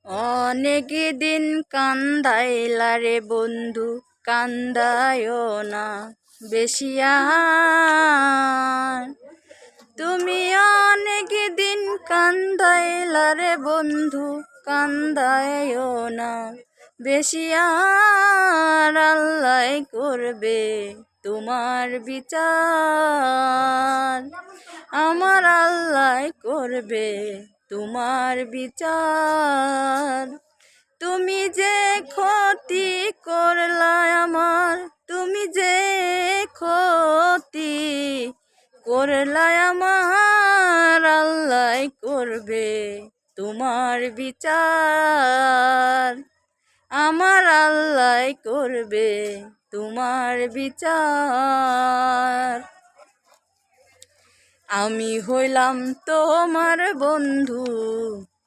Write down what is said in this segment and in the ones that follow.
অনেক দিন কান্দাইলা রে বন্ধু, কান্দায়ও না বেশি আর। তুমি অনেক দিন কান্দাইলা রে বন্ধু, কান্দায়ও না বেশি আর। আল্লাহ করবে তোমার বিচার, আমার আল্লাহ করবে তোমার বিচার। তুমি যে ক্ষতি করলা আমার, তুমি যে ক্ষতি করলা আমার, আল্লাহ করবে তোমার বিচার, আমার আল্লাহ করবে তোমার বিচার। আমি হইলাম তোমার বন্ধু,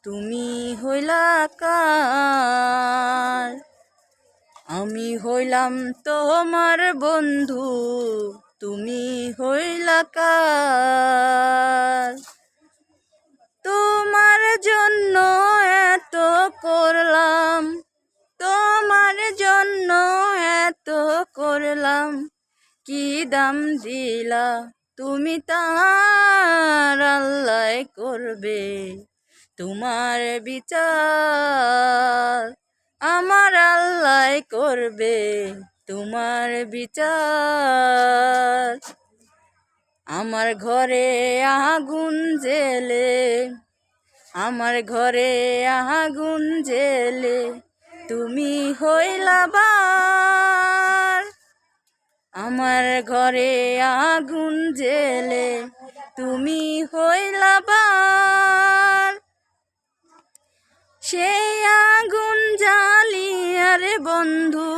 তুমি হইলা কার। আমি হইলাম তোমার বন্ধু, তুমি হইলা কার। তোমার জন্য এত করলাম, তোমার জন্য এত করলাম, কি দাম দিলা তুমি তার। আল্লাহ করবে তোমার বিচার, আমার আল্লাহ করবে তোমার বিচার। আমার ঘরে আগুন জ্বেলে, আমার ঘরে আগুন জ্বেলে, তুমি হইলা বার। আমার ঘরে আগুন জ্বেলে, তুমি হইলা বার। সেই আগুন জ্বালিয়া রে বন্ধু,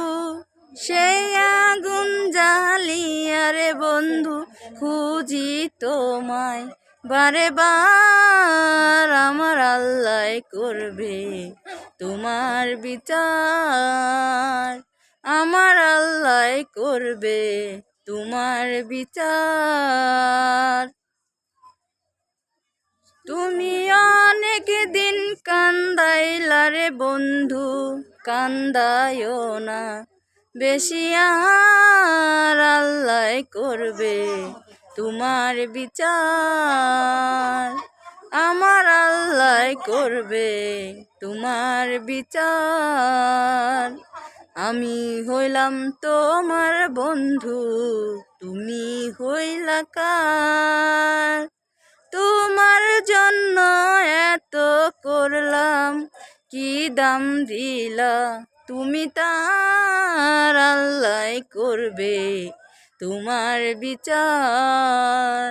সেই আগুন জ্বালিয়া রে বন্ধু, খুঁজি তোমায় বারে বার। আমার আল্লাহ করবে তোমার বিচার, আমার আল্লাহ করবে তোমার বিচার। তুমি অনেক দিন কান্দাইলা রে বন্ধু, কান্দায়ও না বেশি আর। আল্লাহ করবে তোমার বিচার, আমার আল্লাহ করবে তোমার বিচার। আমি হইলাম তোমার বন্ধু, তুমি হইলা কার। তোমার জন্য এত করলাম, কি দাম দিলা তুমি তার। আল্লাহ করবে তোমার বিচার,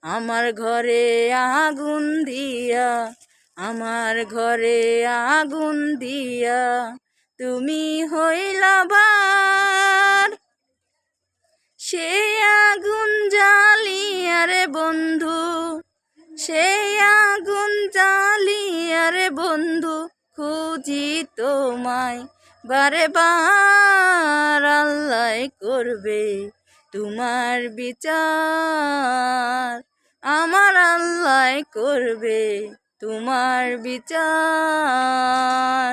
আমার ঘরে আগুন দিয়া, আমার ঘরে আগুন দিয়া, তুমি হইলা বার। সেই আগুন জ্বালিয়া রে বন্ধু, সেই আগুন জ্বালিয়া রে বন্ধু, খুঁজি তোমায় বারে বার। আল্লাহ করবে তোমার বিচার, আমার আল্লাহ করবে তোমার বিচার।